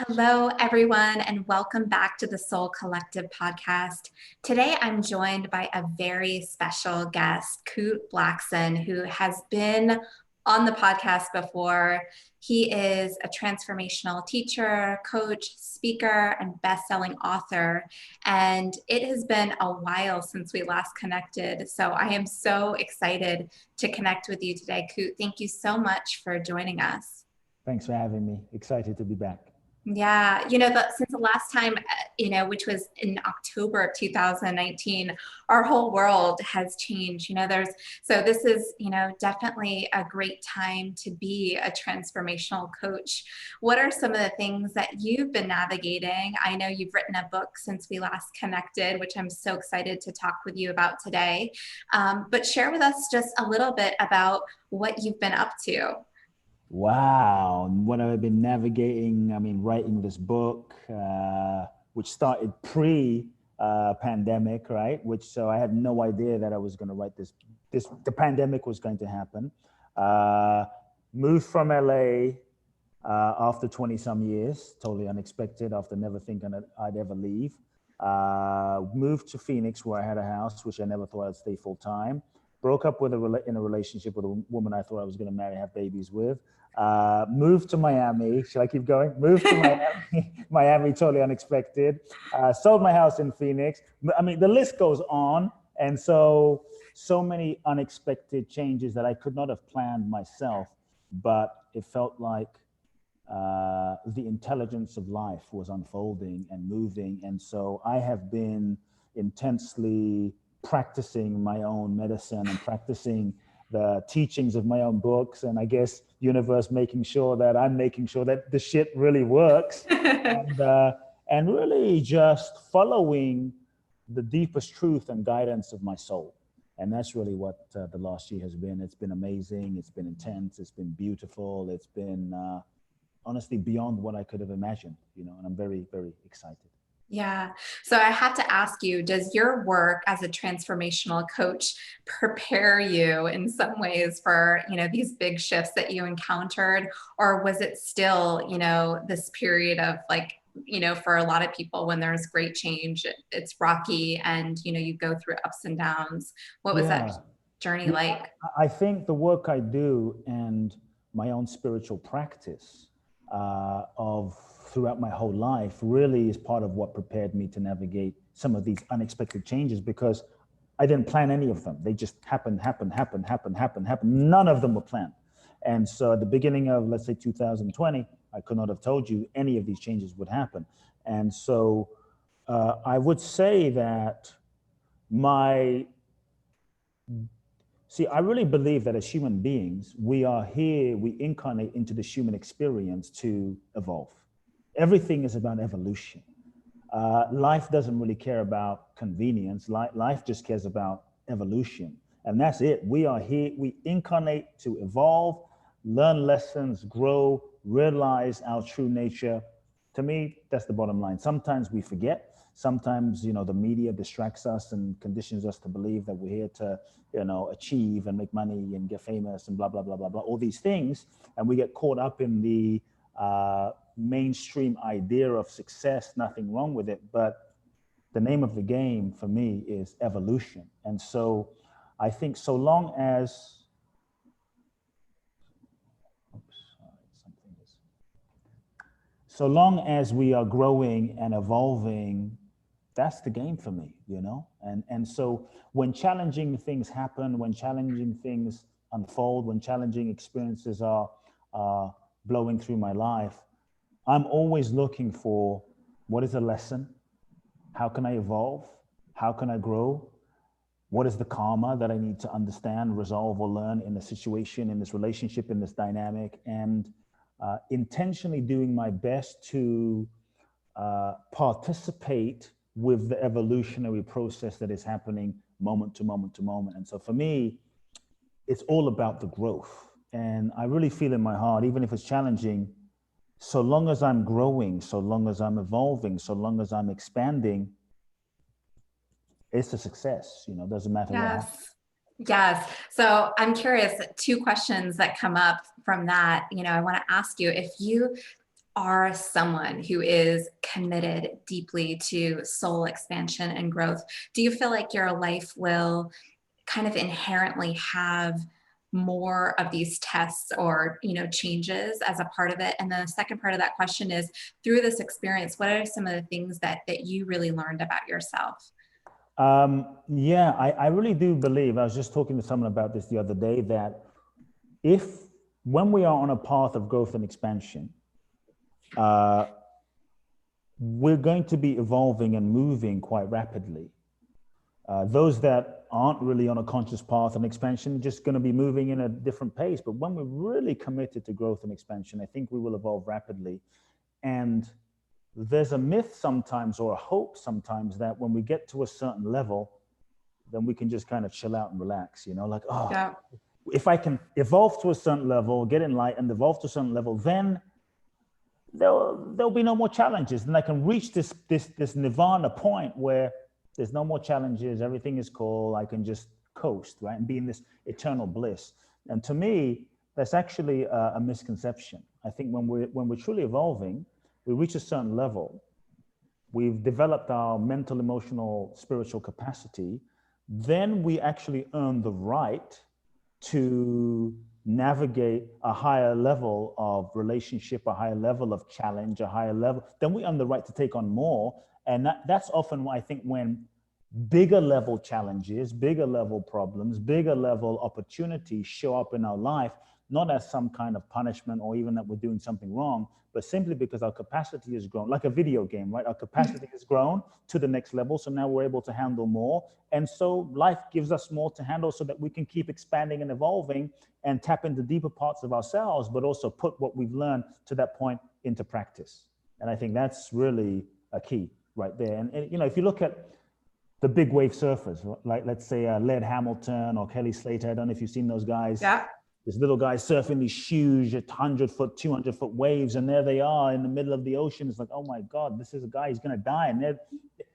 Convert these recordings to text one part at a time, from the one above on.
Hello, everyone, and welcome back to the Soul Collective podcast. Today, I'm joined by a very special guest, Coot Blackson, who has been on the podcast before. He is a transformational teacher, coach, speaker, and best-selling author. And it has been a while since we last connected. So I am so excited to connect with you today, Coot. Thank you so much for joining us. Thanks for having me. Excited to be back. Yeah, since the last time, which was in October of 2019, our whole world has changed. So this is, definitely a great time to be a transformational coach. What are some of the things that you've been navigating? I know you've written a book since we last connected, which I'm so excited to talk with you about today. But share with us just a little bit about what you've been up to. Wow. What I've been navigating, writing this book, which started pre-pandemic, right? So I had no idea that I was going to write the pandemic was going to happen. Moved from LA after 20 some years, totally unexpected, after never thinking that I'd ever leave. Moved to Phoenix, where I had a house, which I never thought I'd stay full time. Broke up in a relationship with a woman I thought I was going to marry, have babies with. Moved to Miami. Shall I keep going? Moved to Miami. Miami, totally unexpected. Sold my house in Phoenix. The list goes on. And so many unexpected changes that I could not have planned myself, but it felt like the intelligence of life was unfolding and moving. And so I have been intensely practicing my own medicine and practicing the teachings of my own books, and I guess universe making sure that I'm making sure that the shit really works, and really just following the deepest truth and guidance of my soul. And that's really what the last year has been. It's been amazing. It's been intense. It's been beautiful. It's been honestly beyond what I could have imagined, and I'm very, very excited. Yeah. So I have to ask you, does your work as a transformational coach prepare you in some ways for, these big shifts that you encountered? Or was it still, this period of for a lot of people when there's great change, it's rocky and, you go through ups and downs. What was that journey like? I think the work I do and my own spiritual practice of throughout my whole life really is part of what prepared me to navigate some of these unexpected changes, because I didn't plan any of them. They just happened. None of them were planned. And so at the beginning of, let's say, 2020, I could not have told you any of these changes would happen. And so I would say that I really believe that as human beings, we are here, we incarnate into this human experience to evolve. Everything is about evolution. Life doesn't really care about convenience. Life just cares about evolution. And that's it. We are here, we incarnate to evolve, learn lessons, grow, realize our true nature. To me, that's the bottom line. Sometimes we forget. Sometimes, the media distracts us and conditions us to believe that we're here to, achieve and make money and get famous and blah, blah, blah, blah, blah, all these things. And we get caught up in the mainstream idea of success. Nothing wrong with it, but the name of the game for me is evolution. And so I think so long as we are growing and evolving, that's the game for me, and so when challenging things happen, when challenging things unfold, when challenging experiences are blowing through my life, I'm always looking for, what is the lesson? How can I evolve? How can I grow? What is the karma that I need to understand, resolve, or learn in the situation, in this relationship, in this dynamic? And intentionally doing my best to participate with the evolutionary process that is happening moment to moment to moment. And so for me, it's all about the growth. And I really feel in my heart, even if it's challenging, so long as I'm growing, so long as I'm evolving, so long as I'm expanding, it's a success, doesn't matter what happens. Yes. So I'm curious, two questions that come up from that. I want to ask you, if you are someone who is committed deeply to soul expansion and growth, do you feel like your life will kind of inherently have more of these tests or changes as a part of it? And the second part of that question is, through this experience, what are some of the things that you really learned about yourself? Yeah, I really do believe, I was just talking to someone about this the other day, that if when we are on a path of growth and expansion, we're going to be evolving and moving quite rapidly. Those that aren't really on a conscious path and expansion are just going to be moving in a different pace. But when we're really committed to growth and expansion, I think we will evolve rapidly. And there's a myth sometimes, or a hope sometimes, that when we get to a certain level, then we can just kind of chill out and relax, like, oh, Yeah. if I can evolve to a certain level, get enlightened, evolve to a certain level, then there'll be no more challenges. And I can reach this nirvana point where there's no more challenges, everything is cool, I can just coast, right? And be in this eternal bliss. And to me, that's actually a misconception. I think when we're truly evolving, we reach a certain level, we've developed our mental, emotional, spiritual capacity, then we actually earn the right to navigate a higher level of relationship, a higher level of challenge, a higher level, then we earn the right to take on more. And that's often why I think when bigger level challenges, bigger level problems, bigger level opportunities show up in our life, not as some kind of punishment or even that we're doing something wrong, but simply because our capacity has grown, like a video game, right? Our capacity has grown to the next level. So now we're able to handle more. And so life gives us more to handle so that we can keep expanding and evolving and tap into deeper parts of ourselves, but also put what we've learned to that point into practice. And I think that's really a key right there. And if you look at the big wave surfers, like let's say Laird Hamilton or Kelly Slater, I don't know if you've seen those guys. Yeah. This little guy surfing these huge 100-foot, 200-foot waves, and there they are in the middle of the ocean. It's like, oh my God, this is a guy, he's going to die. And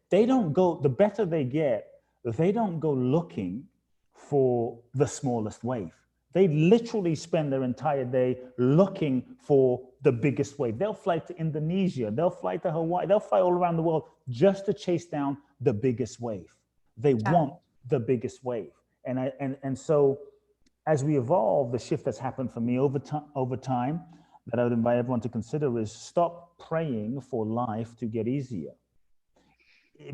they don't go, the better they get, they don't go looking for the smallest wave. They literally spend their entire day looking for the biggest wave. They'll fly to Indonesia, they'll fly to Hawaii, they'll fly all around the world just to chase down the biggest wave. They want the biggest wave. And so as we evolve, the shift that's happened for me over time that I would invite everyone to consider is stop praying for life to get easier.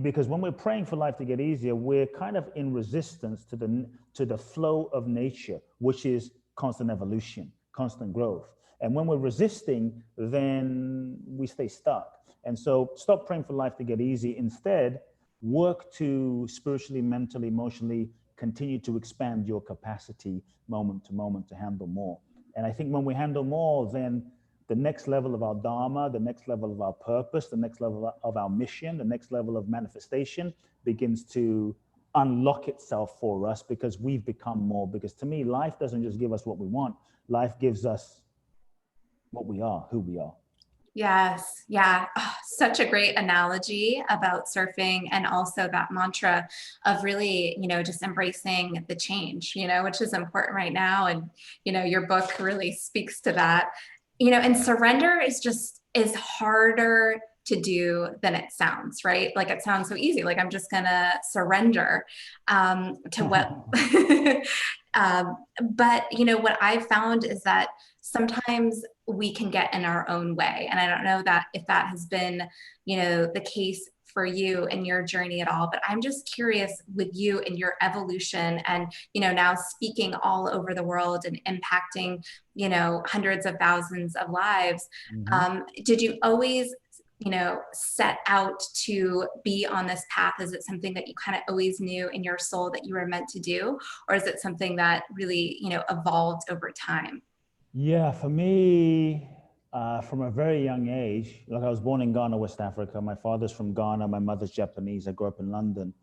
Because when we're praying for life to get easier, we're kind of in resistance to the flow of nature, which is constant evolution, constant growth. And when we're resisting, then we stay stuck. And so stop praying for life to get easy. Instead, work to spiritually, mentally, emotionally continue to expand your capacity moment to moment to handle more. And I think when we handle more, then the next level of our dharma, the next level of our purpose, the next level of our mission, the next level of manifestation begins to unlock itself for us because we've become more. Because to me, life doesn't just give us what we want. Life gives us what we are, who we are. Yes. Yeah. Oh, such a great analogy about surfing, and also that mantra of really, just embracing the change, which is important right now. And, your book really speaks to that, and surrender is harder to do than it sounds, right? Like it sounds so easy. Like I'm just going to surrender to what, but what I've found is that sometimes we can get in our own way. And I don't know that if that has been, the case for you in your journey at all, but I'm just curious with you in your evolution and, now speaking all over the world and impacting, hundreds of thousands of lives. Mm-hmm. Did you always, set out to be on this path? Is it something that you kind of always knew in your soul that you were meant to do? Or is it something that really, evolved over time? Yeah, for me, from a very young age, like I was born in Ghana, West Africa. My father's from Ghana, my mother's Japanese. I grew up in London.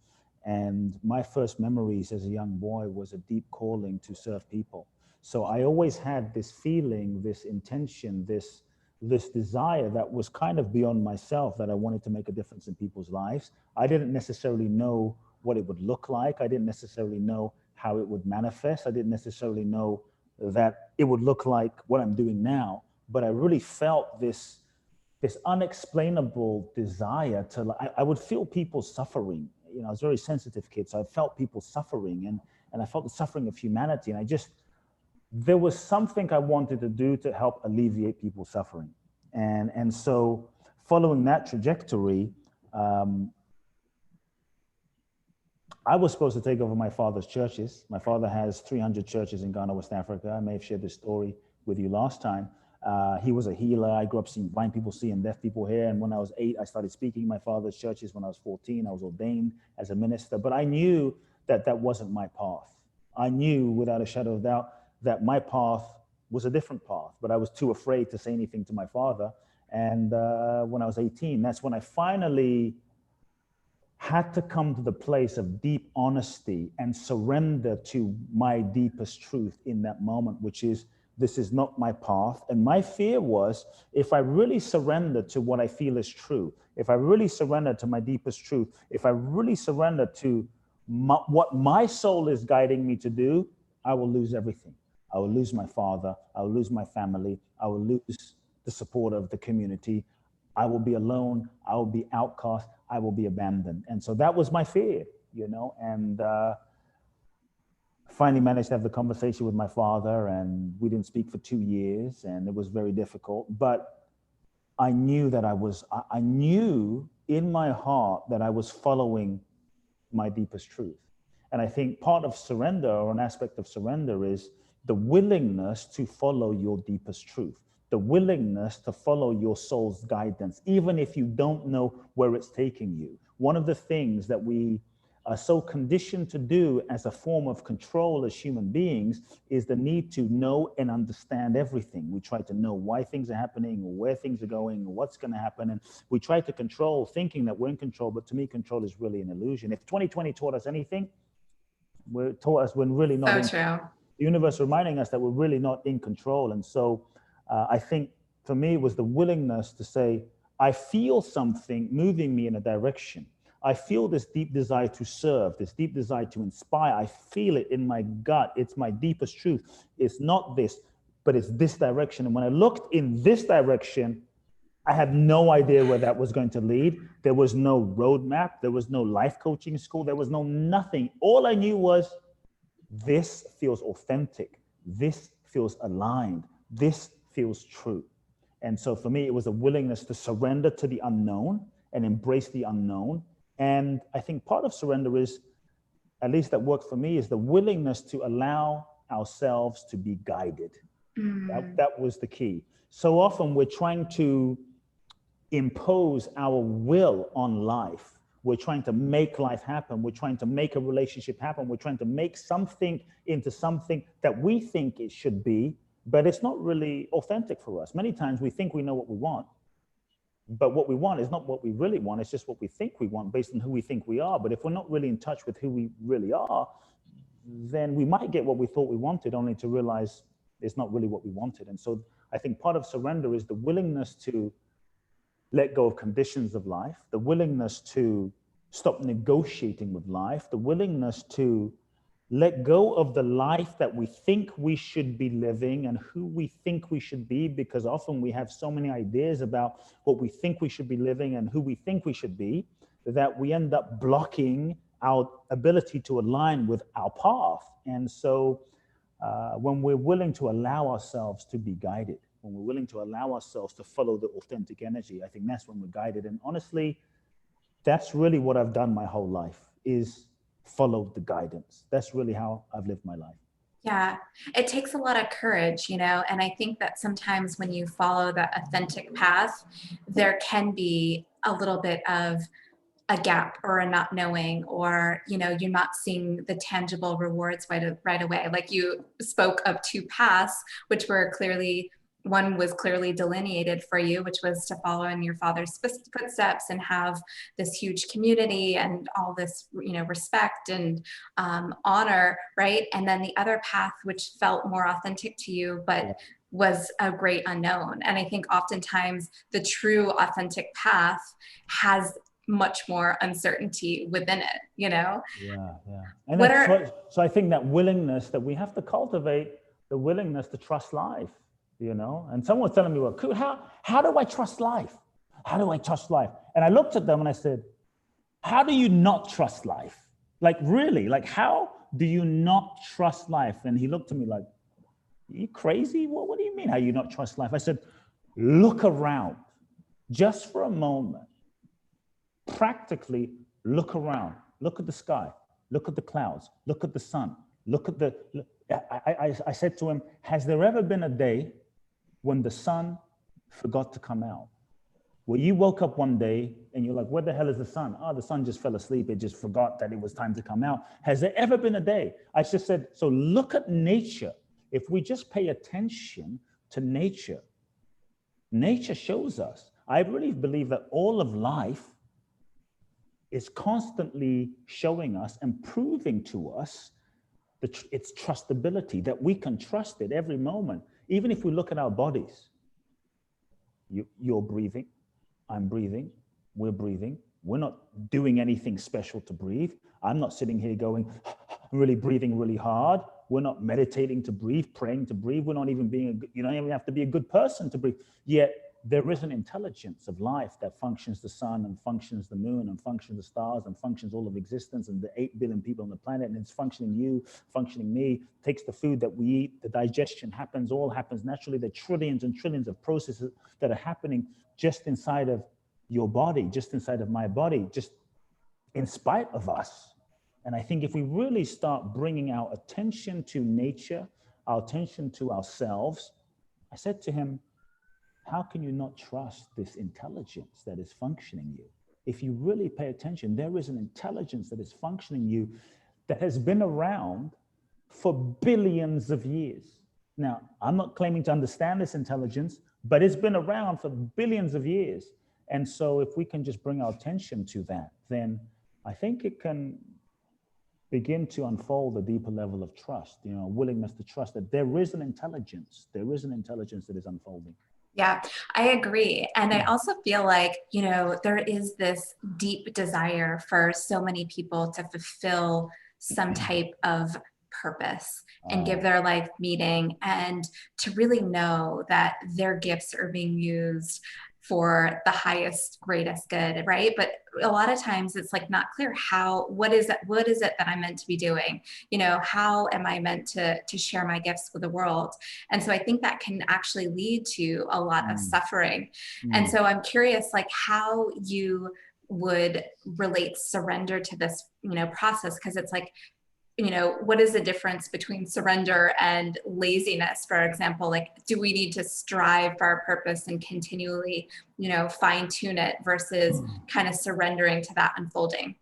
And my first memories as a young boy was a deep calling to serve people. So I always had this feeling, this intention, this desire that was kind of beyond myself, that I wanted to make a difference in people's lives. I didn't necessarily know what it would look like. I didn't necessarily know how it would manifest. I didn't necessarily know that it would look like what I'm doing now, but I really felt this this unexplainable desire to, I would feel people suffering. You know, I was a very sensitive kid, so I felt people suffering, and I felt the suffering of humanity. And there was something I wanted to do to help alleviate people's suffering. And so following that trajectory, I was supposed to take over my father's churches. My father has 300 churches in Ghana, West Africa. I may have shared this story with you last time. He was a healer. I grew up seeing blind people see and deaf people hear. And when I was 8, I started speaking in my father's churches. When I was 14, I was ordained as a minister. But I knew that that wasn't my path. I knew without a shadow of doubt that my path was a different path, but I was too afraid to say anything to my father. And when I was 18, that's when I finally had to come to the place of deep honesty and surrender to my deepest truth in that moment, which is, this is not my path. And my fear was, if I really surrender to what I feel is true, if I really surrender to my deepest truth, if I really surrender to what my soul is guiding me to do, I will lose everything. I will lose my father. I will lose my family. I will lose the support of the community. I will be alone. I will be outcast. I will be abandoned. And so that was my fear, and finally managed to have the conversation with my father, and we didn't speak for 2 years, and it was very difficult. But I knew that I knew in my heart that I was following my deepest truth. And I think part of surrender, or an aspect of surrender, is the willingness to follow your deepest truth, the willingness to follow your soul's guidance, even if you don't know where it's taking you. One of the things that we are so conditioned to do as a form of control as human beings is the need to know and understand everything. We try to know why things are happening, or where things are going, or what's going to happen. And we try to control, thinking that we're in control. But to me, control is really an illusion. If 2020 taught us anything, we're really not. So true. The universe reminding us that we're really not in control. And so I think for me, it was the willingness to say, I feel something moving me in a direction. I feel this deep desire to serve, this deep desire to inspire. I feel it in my gut. It's my deepest truth. It's not this, but it's this direction. And when I looked in this direction, I had no idea where that was going to lead. There was no roadmap. There was no life coaching school. There was no nothing. All I knew was, this feels authentic. This feels aligned. This feels true. And so for me, it was a willingness to surrender to the unknown and embrace the unknown. And I think part of surrender is, at least that worked for me, is the willingness to allow ourselves to be guided. That was the key. So often we're trying to impose our will on life. We're trying to make life happen. We're trying to make a relationship happen. We're trying to make something into something that we think it should be, but it's not really authentic for us. Many times we think we know what we want, but what we want is not what we really want. It's just what we think we want based on who we think we are. But if we're not really in touch with who we really are, then we might get what we thought we wanted, only to realize it's not really what we wanted. And so I think part of surrender is the willingness to let go of conditions of life, the willingness to stop negotiating with life, the willingness to let go of the life that we think we should be living and who we think we should be, because often we have so many ideas about what we think we should be living and who we think we should be, that we end up blocking our ability to align with our path. And so when we're willing to allow ourselves to be guided, when we're willing to allow ourselves to follow the authentic energy, I think that's when we're guided. And honestly, that's really what I've done my whole life, is follow the guidance. That's really how I've lived my life. Yeah, it takes a lot of courage, and I think that sometimes when you follow that authentic path, there can be a little bit of a gap or a not knowing, or you're not seeing the tangible rewards right away. Like, you spoke of 2 paths, which were clearly, one was clearly delineated for you, which was to follow in your father's footsteps and have this huge community and all this, respect and honor, right? And then the other path, which felt more authentic to you, but was a great unknown. And I think oftentimes the true authentic path has much more uncertainty within it, Yeah. And so I think that willingness that we have to cultivate, the willingness to trust life, and someone was telling me, well, how do I trust life? how do I trust life? And I looked at them and I said, how do you not trust life? Like, really, like, how do you not trust life? And he looked at me like, are you crazy? What do you mean, how you not trust life? I said, look around just for a moment. Practically look around, look at the sky, look at the clouds, look at the sun, look at the, I said to him, has there ever been a day when the sun forgot to come out? Where you woke up one day and you're like, where the hell is the sun? Oh, the sun just fell asleep. It just forgot that it was time to come out. Has there ever been a day? I just said, so look at nature. If we just pay attention to nature, nature shows us. I really believe that all of life is constantly showing us and proving to us its trustability, that we can trust it every moment. Even if we look at our bodies, you're breathing, I'm breathing, we're breathing. We're not doing anything special to breathe. I'm not sitting here going, really breathing really hard. We're not meditating to breathe, praying to breathe. We're not even being, you don't even have to be a good person to breathe. Yet there is an intelligence of life that functions the sun and functions the moon and functions the stars and functions all of existence and the 8 billion people on the planet, and it's functioning you, functioning me, takes the food that we eat, the digestion happens, all happens naturally. There are trillions and trillions of processes that are happening just inside of your body, just inside of my body, just in spite of us. And I think if we really start bringing our attention to nature, our attention to ourselves, I said to him, how can you not trust this intelligence that is functioning you? If you really pay attention, there is an intelligence that is functioning you that has been around for billions of years. Now, I'm not claiming to understand this intelligence, but it's been around for billions of years. And so if we can just bring our attention to that, then I think it can begin to unfold a deeper level of trust, you know, willingness to trust that there is an intelligence that is unfolding. Yeah, I agree. And I also feel like, you know, there is this deep desire for so many people to fulfill some type of purpose and give their life meaning, and to really know that their gifts are being used for the highest, greatest good, right? But a lot of times it's like not clear what is it that I'm meant to be doing? You know, how am I meant to share my gifts with the world? And so I think that can actually lead to a lot of suffering. And so I'm curious, like, how you would relate surrender to this, you know, process, because it's like, you know, what is the difference between surrender and laziness, for example? Like, do we need to strive for our purpose and continually, you know, fine tune it versus kind of surrendering to that unfolding?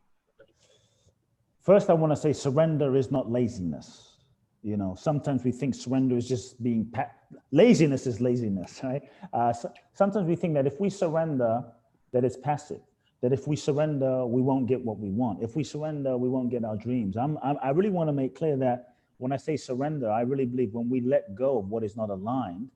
First, I want to say surrender is not laziness. You know, sometimes we think surrender is just being, laziness is laziness, right? Sometimes we think that if we surrender, that it's passive. That if we surrender, we won't get what we want. If we surrender, we won't get our dreams. I really want to make clear that when I say surrender, I really believe when we let go of what is not aligned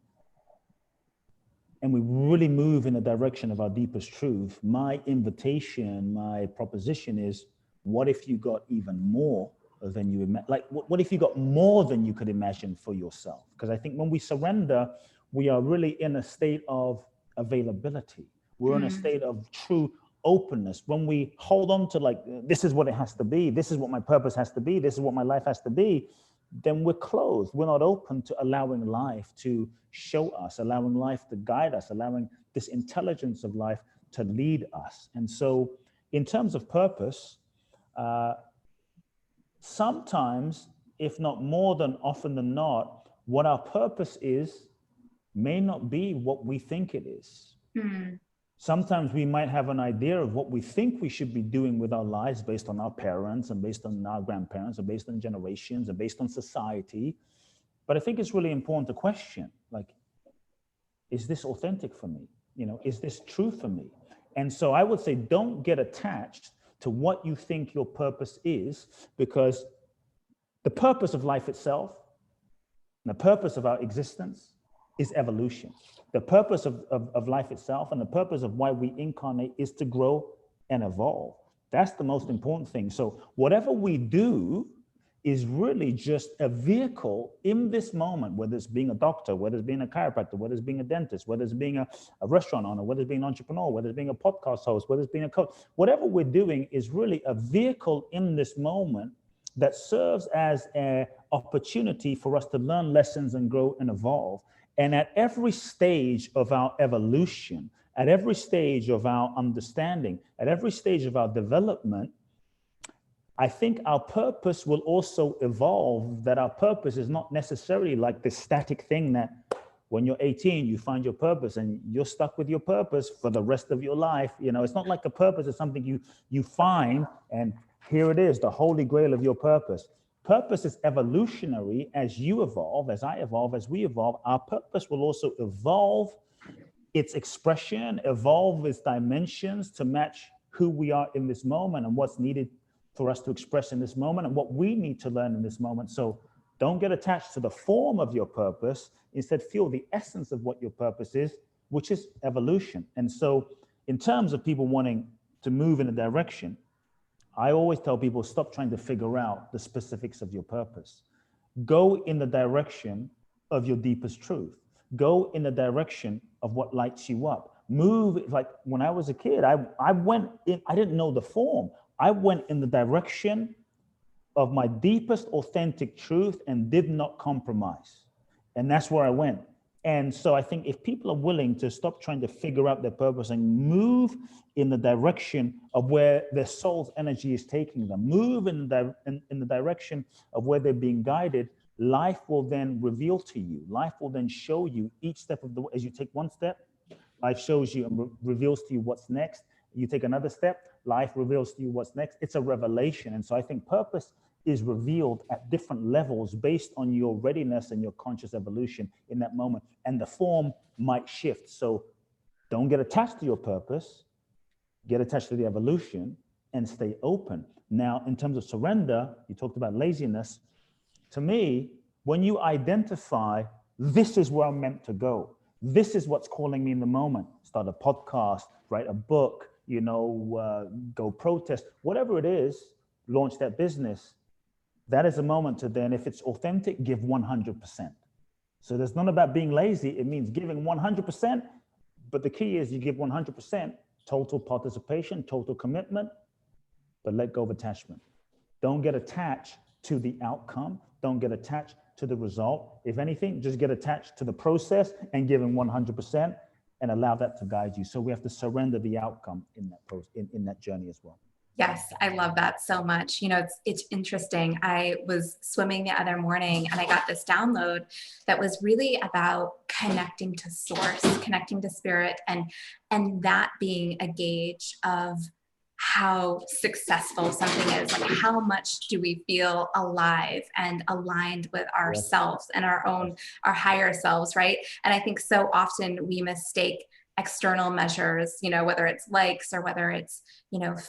and we really move in the direction of our deepest truth, my invitation, my proposition is, what if you got even more than you imagine? Like, what if you got more than you could imagine for yourself? Because I think when we surrender, we are really in a state of availability. We're in a state of true openness. When we hold on to, like, this is what it has to be, this is what my purpose has to be, this is what my life has to be, then we're closed. We're not open to allowing life to show us, allowing life to guide us, allowing this intelligence of life to lead us. And so in terms of purpose, sometimes, if not more than often than not, what our purpose is may not be what we think it is. Sometimes we might have an idea of what we think we should be doing with our lives based on our parents and based on our grandparents and based on generations and based on society. But I think it's really important to question, like, is this authentic for me? You know, is this true for me? And so I would say, don't get attached to what you think your purpose is, because the purpose of life itself, the purpose of our existence is evolution. The purpose of life itself and the purpose of why we incarnate is to grow and evolve. That's the most important thing. So whatever we do is really just a vehicle in this moment, whether it's being a doctor, whether it's being a chiropractor, whether it's being a dentist, whether it's being a restaurant owner, whether it's being an entrepreneur, whether it's being a podcast host, whether it's being a coach. Whatever we're doing is really a vehicle in this moment that serves as an opportunity for us to learn lessons and grow and evolve. And at every stage of our evolution, at every stage of our understanding, at every stage of our development, I think our purpose will also evolve, that our purpose is not necessarily like this static thing that when you're 18, you find your purpose and you're stuck with your purpose for the rest of your life. You know, it's not like a purpose is something you find and here it is, the holy grail of your purpose. Purpose is evolutionary. As you evolve, as I evolve, as we evolve, our purpose will also evolve its expression, evolve its dimensions to match who we are in this moment and what's needed for us to express in this moment and what we need to learn in this moment. So don't get attached to the form of your purpose. Instead, feel the essence of what your purpose is, which is evolution. And so in terms of people wanting to move in a direction, I always tell people, stop trying to figure out the specifics of your purpose. Go in the direction of your deepest truth. Go in the direction of what lights you up. Move, like when I was a kid, I went in, I didn't know the form. I went in the direction of my deepest authentic truth and did not compromise. And that's where I went. And so I think if people are willing to stop trying to figure out their purpose and move in the direction of where their soul's energy is taking them, move in the direction of where they're being guided, life will then reveal to you. Life will then show you each step of the way. As you take one step, life shows you and reveals to you what's next. You take another step, life reveals to you what's next. It's a revelation. And so I think purpose is revealed at different levels based on your readiness and your conscious evolution in that moment. And the form might shift. So don't get attached to your purpose, get attached to the evolution and stay open. Now, in terms of surrender, you talked about laziness. To me, when you identify, this is where I'm meant to go, this is what's calling me in the moment, start a podcast, write a book, go protest, whatever it is, launch that business. That is a moment to then, if it's authentic, give 100%. So there's none about being lazy. It means giving 100%, but the key is you give 100%, total participation, total commitment, but let go of attachment. Don't get attached to the outcome. Don't get attached to the result. If anything, just get attached to the process and giving 100% and allow that to guide you. So we have to surrender the outcome in that process, in that journey as well. Yes, I love that so much. It's interesting. I was swimming the other morning and I got this download that was really about connecting to source, connecting to spirit, and that being a gauge of how successful something is. Like, how much do we feel alive and aligned with ourselves and our higher selves, right? And I think so often we mistake external measures, whether it's likes or whether it's,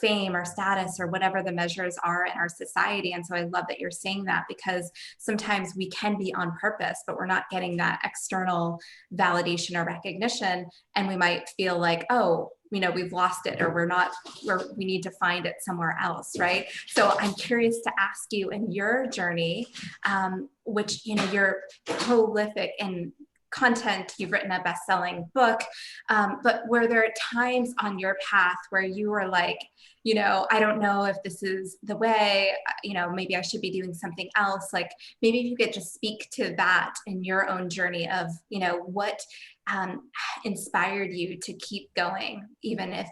fame or status or whatever the measures are in our society. And so I love that you're saying that, because sometimes we can be on purpose, but we're not getting that external validation or recognition. And we might feel like, oh, we've lost it, or we need to find it somewhere else, right? So I'm curious to ask you, in your journey, which, you're prolific in content, you've written a best-selling book, but were there times on your path where you were like, I don't know if this is the way, maybe I should be doing something else? Like, maybe if you could just speak to that in your own journey of, what inspired you to keep going, even if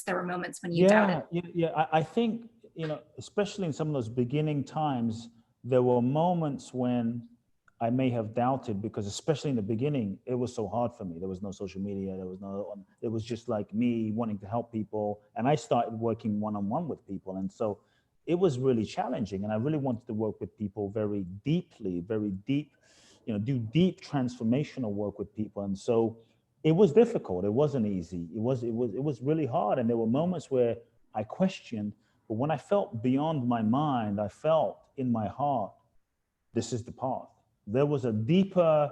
there were moments when you doubted. Yeah. I think, especially in some of those beginning times, there were moments when I may have doubted, because especially in the beginning, it was so hard for me. There was no social media. It was just like me wanting to help people. And I started working one-on-one with people. And so it was really challenging. And I really wanted to work with people very deeply, very deep, do deep transformational work with people. And so it was difficult. It wasn't easy. It was really hard. And there were moments where I questioned, but when I felt beyond my mind, I felt in my heart, this is the path. There was a deeper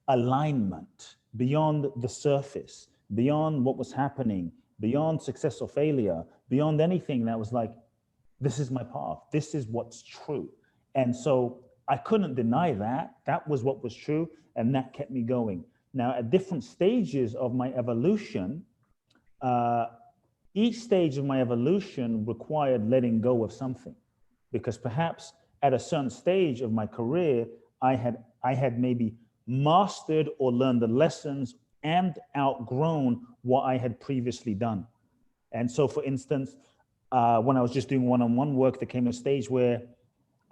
alignment beyond the surface, beyond what was happening, beyond success or failure, beyond anything that was like, this is my path. This is what's true. And so I couldn't deny that. That was what was true, and that kept me going. Now, at different stages of my evolution, uh, each stage of my evolution required letting go of something, because perhaps at a certain stage of my career, I had maybe mastered or learned the lessons and outgrown what I had previously done. And so, for instance, when I was just doing one-on-one work, there came a stage where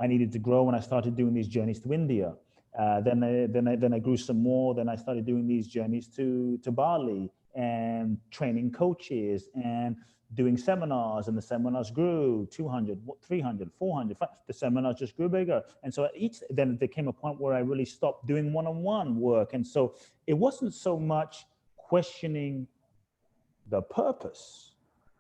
I needed to grow, and I started doing these journeys to India. Then I grew some more. Then I started doing these journeys to Bali and training coaches and doing seminars, and the seminars grew 200, 300, 400. The seminars just grew bigger. And so then there came a point where I really stopped doing one-on-one work. And so it wasn't so much questioning the purpose.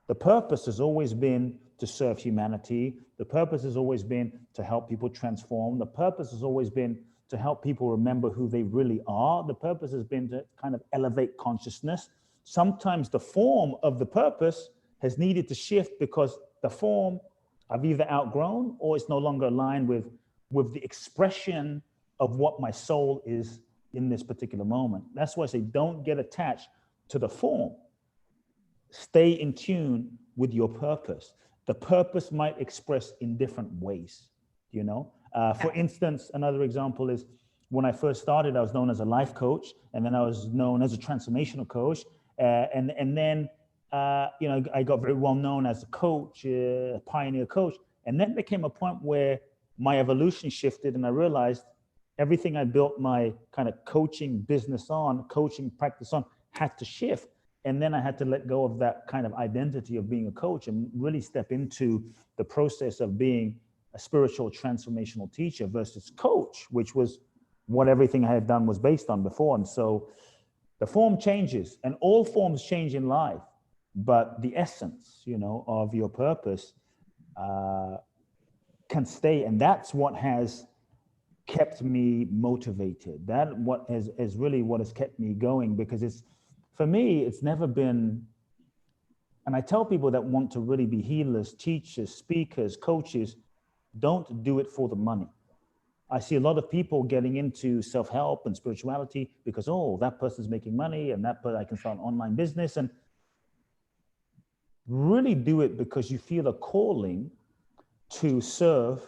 The purpose has always been to serve humanity. The purpose has always been to help people transform. The purpose has always been to help people remember who they really are. The purpose has been to kind of elevate consciousness. Sometimes the form of the purpose has needed to shift because the form I've either outgrown or it's no longer aligned with the expression of what my soul is in this particular moment. That's why I say don't get attached to the form. Stay in tune with your purpose. The purpose might express in different ways, you know? For instance, another example is when I first started, I was known as a life coach, and then I was known as a transformational coach. And then, I got very well known as a coach, a pioneer coach. And then there came a point where my evolution shifted, and I realized everything I built my kind of coaching business on, coaching practice on, had to shift. And then I had to let go of that kind of identity of being a coach and really step into the process of being a spiritual transformational teacher versus coach, which was what everything I had done was based on before. And so the form changes, and all forms change in life, but the essence, of your purpose can stay. And that's what has kept me motivated. That what is really what has kept me going, because for me, it's never been, and I tell people that want to really be healers, teachers, speakers, coaches, don't do it for the money. I see a lot of people getting into self-help and spirituality because, that person's making money and that person, I can start an online business. And really do it because you feel a calling to serve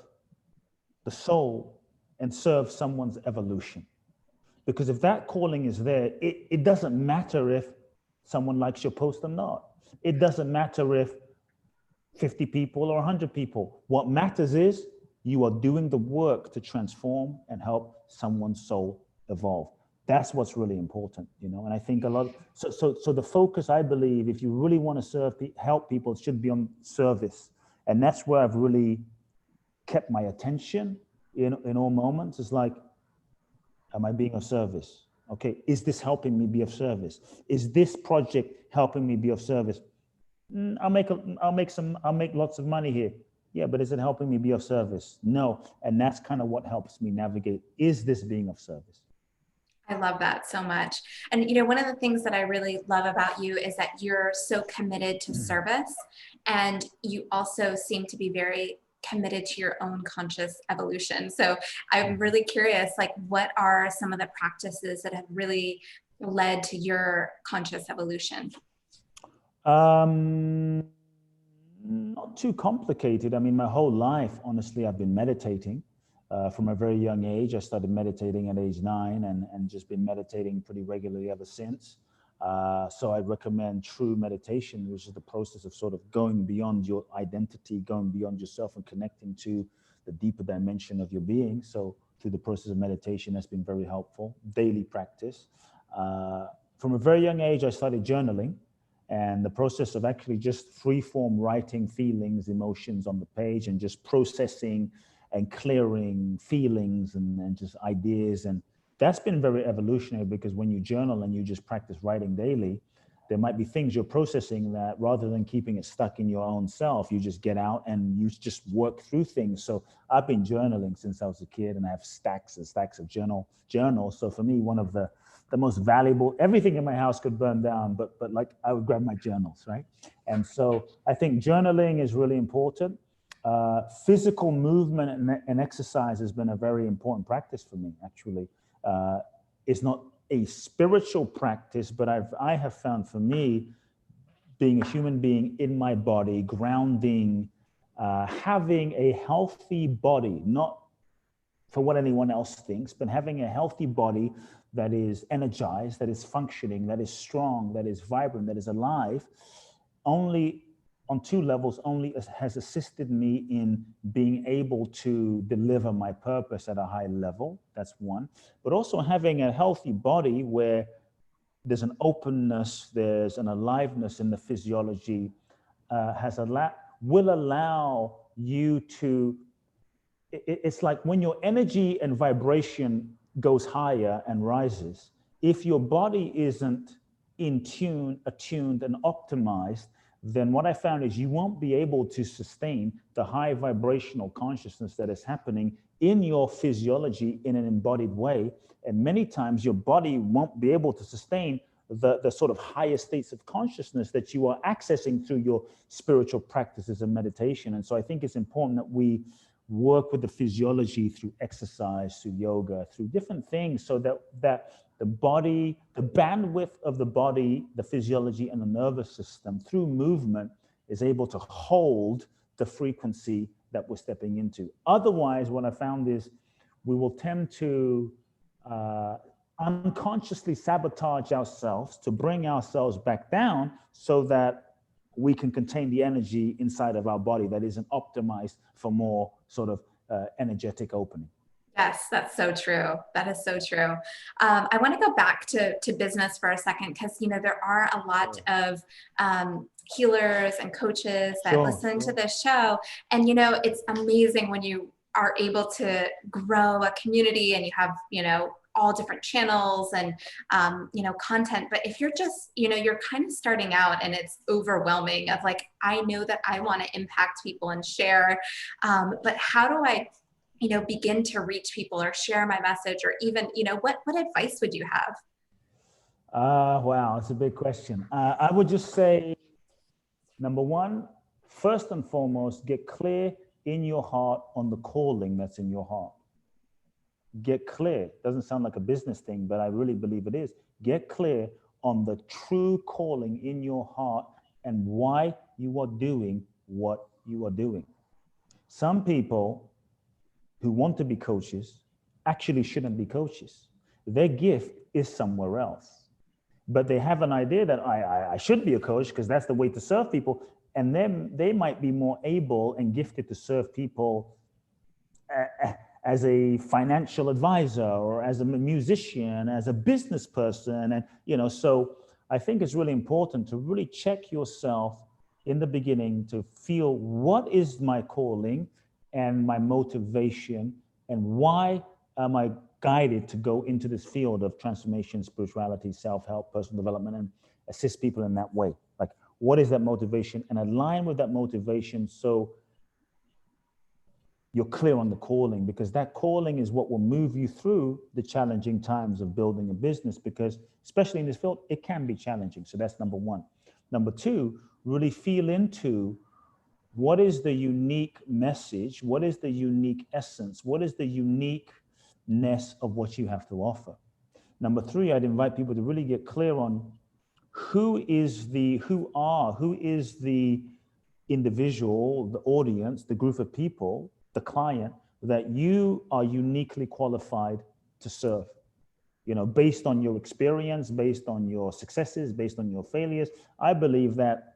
the soul and serve someone's evolution. Because if that calling is there, it doesn't matter if someone likes your post or not. It doesn't matter if 50 people or 100 people. What matters is you are doing the work to transform and help someone's soul evolve. That's what's really important, and I think so the focus, I believe, if you really want to help people, it should be on service. And that's where I've really kept my attention in all moments. It's like, am I being of service? Okay, is this helping me be of service? Is this project helping me be of service? I'll make lots of money here. Yeah, but is it helping me be of service? No. And that's kind of what helps me navigate. Is this being of service? I love that so much. And, one of the things that I really love about you is that you're so committed to service, and you also seem to be very committed to your own conscious evolution. So I'm really curious, what are some of the practices that have really led to your conscious evolution? Not too complicated. I mean, my whole life, honestly, I've been meditating. From a very young age. I started meditating at age 9 and just been meditating pretty regularly ever since. So I recommend true meditation, which is the process of sort of going beyond your identity, going beyond yourself and connecting to the deeper dimension of your being. So through the process of meditation, that's been very helpful. Daily practice. From a very young age, I started journaling, and the process of actually just free form writing feelings, emotions on the page, and just processing and clearing feelings and just ideas. And that's been very evolutionary, because when you journal and you just practice writing daily, there might be things you're processing that rather than keeping it stuck in your own self, you just get out and you just work through things. So I've been journaling since I was a kid, and I have stacks and stacks of journals. So for me, one of the most valuable, everything in my house could burn down, but like I would grab my journals, right? And so I think journaling is really important. Physical movement and exercise has been a very important practice for me, actually. It's not a spiritual practice, but I have found for me, being a human being in my body, grounding, having a healthy body, not for what anyone else thinks, but having a healthy body that is energized, that is functioning, that is strong, that is vibrant, that is alive, only on two levels only has assisted me in being able to deliver my purpose at a high level. That's one. But also having a healthy body where there's an openness, there's an aliveness in the physiology, will allow you to, it's like when your energy and vibration goes higher and rises, if your body isn't in tune, attuned, and optimized, then what I found is you won't be able to sustain the high vibrational consciousness that is happening in your physiology in an embodied way. And many times your body won't be able to sustain the sort of higher states of consciousness that you are accessing through your spiritual practices and meditation. And so I think it's important that we work with the physiology through exercise, through yoga, through different things, so that the body, the bandwidth of the body, the physiology and the nervous system through movement is able to hold the frequency that we're stepping into. Otherwise, what I found is we will tend to unconsciously sabotage ourselves to bring ourselves back down so that we can contain the energy inside of our body that isn't optimized for more sort of energetic opening. Yes, that's so true. That is so true. I want to go back to business for a second because, you know, there are a lot of healers and coaches that listen to this show. And, you know, it's amazing when you are able to grow a community and you have, you know, all different channels and, you know, content. But if you're just, you know, you're kind of starting out and it's overwhelming of like, I know that I want to impact people and share, but how do I, you know, begin to reach people or share my message, or even, you know, what advice would you have? Wow, it's a big question. I would just say, number one, first and foremost, get clear in your heart on the calling that's in your heart. Get clear. Doesn't sound like a business thing, but I really believe it is. Get clear on the true calling in your heart and why you are doing what you are doing. Some people who want to be coaches actually shouldn't be coaches. Their gift is somewhere else. But they have an idea that I should be a coach because that's the way to serve people. And then they might be more able and gifted to serve people as a financial advisor or as a musician, as a business person. And, you know, so I think it's really important to really check yourself in the beginning to feel what is my calling and my motivation, and why am I guided to go into this field of transformation, spirituality, self-help, personal development, and assist people in that way. Like, what is that motivation? And align with that motivation so you're clear on the calling, because that calling is what will move you through the challenging times of building a business, because especially in this field, it can be challenging. So that's number one. Number two, really feel into what is the unique message? What is the unique essence? What is the uniqueness of what you have to offer? Number three, I'd invite people to really get clear on who is the individual, the audience, the group of people, the client that you are uniquely qualified to serve. You know, based on your experience, based on your successes, based on your failures. I believe that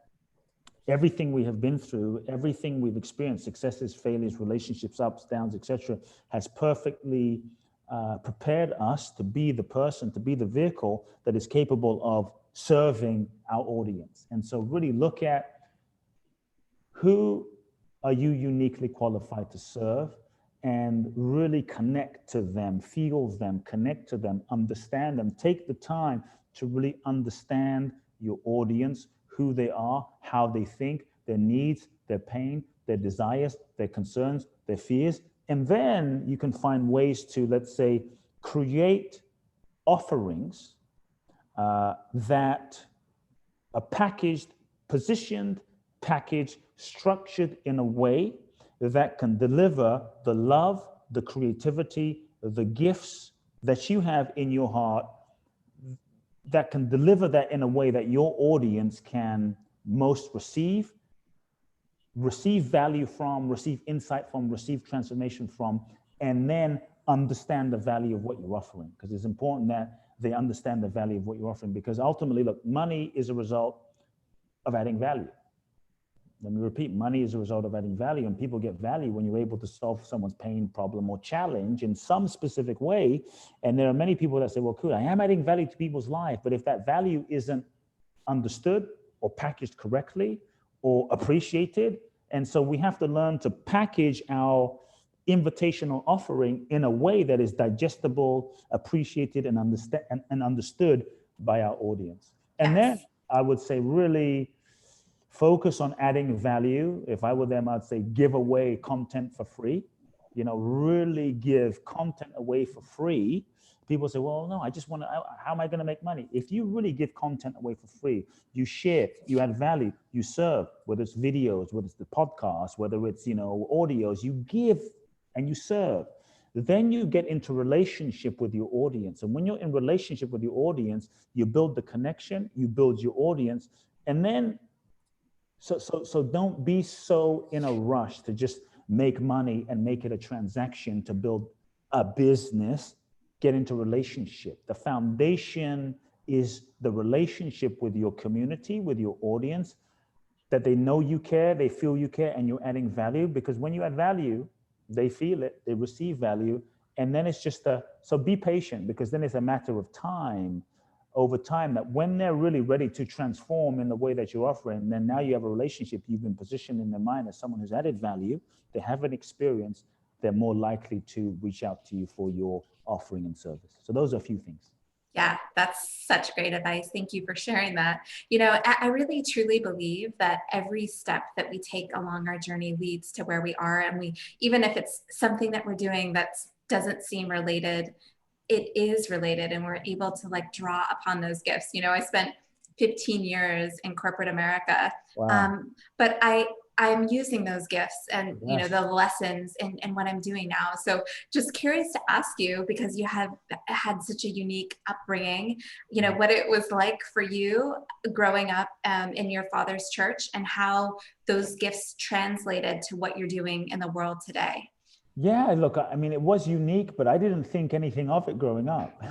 everything we have been through, everything we've experienced, successes, failures, relationships, ups, downs, etc., has perfectly prepared us to be the person, to be the vehicle that is capable of serving our audience. And so really look at who are you uniquely qualified to serve, and really connect to them, feel them, connect to them, understand them. Take the time to really understand your audience, who they are, how they think, their needs, their pain, their desires, their concerns, their fears. And then you can find ways to, let's say, create offerings that are packaged, positioned, packaged, structured in a way that can deliver the love, the creativity, the gifts that you have in your heart, that can deliver that in a way that your audience can most receive value from, receive insight from, receive transformation from, and then understand the value of what you're offering. Because it's important that they understand the value of what you're offering, because ultimately, look, money is a result of adding value. Let me repeat, money is a result of adding value, and people get value when you're able to solve someone's pain, problem, or challenge in some specific way. And there are many people that say, well, cool, I am adding value to people's life, but if that value isn't understood or packaged correctly or appreciated, and so we have to learn to package our invitational offering in a way that is digestible, appreciated, and understood by our audience. And Yes. then I would say really focus on adding value. If I were them, I'd say give away content for free. Really give content away for free. People say, well, no, I just want to, how am I going to make money? If you really give content away for free, you share, you add value, you serve, whether it's videos, whether it's the podcast, whether it's, audios, you give and you serve. Then you get into relationship with your audience. And when you're in relationship with your audience, you build the connection, you build your audience. And then, so don't be so in a rush to just make money and make it a transaction to build a business. Get into relationship. The foundation is the relationship with your community, with your audience, that they know you care, they feel you care, and you're adding value. Because when you add value, they feel it, they receive value. And then it's just so be patient, because then it's a matter of time, over time, that when they're really ready to transform in the way that you're offering, then now you have a relationship, you've been positioned in their mind as someone who's added value, they have an experience, they're more likely to reach out to you for your offering and service. So those are a few things. Yeah, that's such great advice. Thank you for sharing that. I really truly believe that every step that we take along our journey leads to where we are. And even if it's something that we're doing that doesn't seem related, it is related, and we're able to draw upon those gifts. I spent 15 years in corporate America. Wow. But I'm using those gifts and Yes. the lessons in what I'm doing now. So just curious to ask you, because you have had such a unique upbringing, what it was like for you growing up in your father's church, and how those gifts translated to what you're doing in the world today. Yeah, look, I mean, it was unique, but I didn't think anything of it growing up.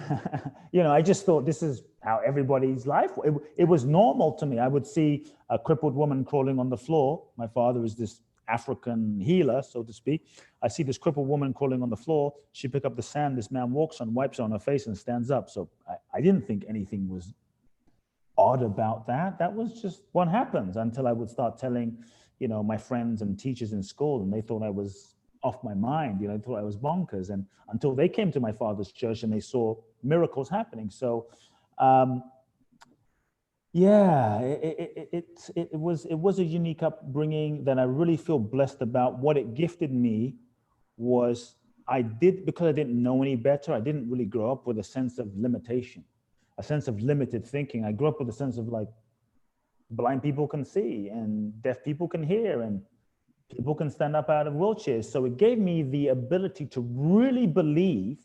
I just thought this is how everybody's life. It was normal to me. I would see a crippled woman crawling on the floor. My father is this African healer, so to speak. I see this crippled woman crawling on the floor. She pick up the sand. This man walks on, wipes on her face, and stands up. So I didn't think anything was odd about that. That was just what happens, until I would start telling, my friends and teachers in school, and they thought I was off my mind, they thought I was bonkers. And until they came to my father's church and they saw miracles happening. So, yeah, it was a unique upbringing that I really feel blessed about. What it gifted me was because I didn't know any better, I didn't really grow up with a sense of limitation, a sense of limited thinking. I grew up with a sense of blind people can see and deaf people can hear and people can stand up out of wheelchairs. So it gave me the ability to really believe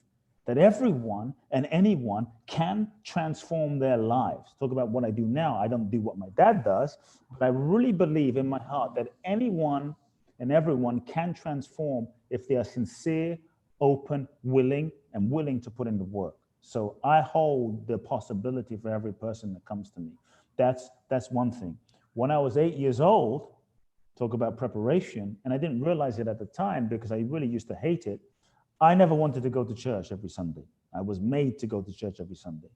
that everyone and anyone can transform their lives. Talk about what I do now. I don't do what my dad does, but I really believe in my heart that anyone and everyone can transform if they are sincere, open, willing to put in the work. So I hold the possibility for every person that comes to me. That's one thing. When I was 8 years old, talk about preparation, and I didn't realize it at the time because I really used to hate it. I never wanted to go to church every Sunday. I was made to go to church every Sunday.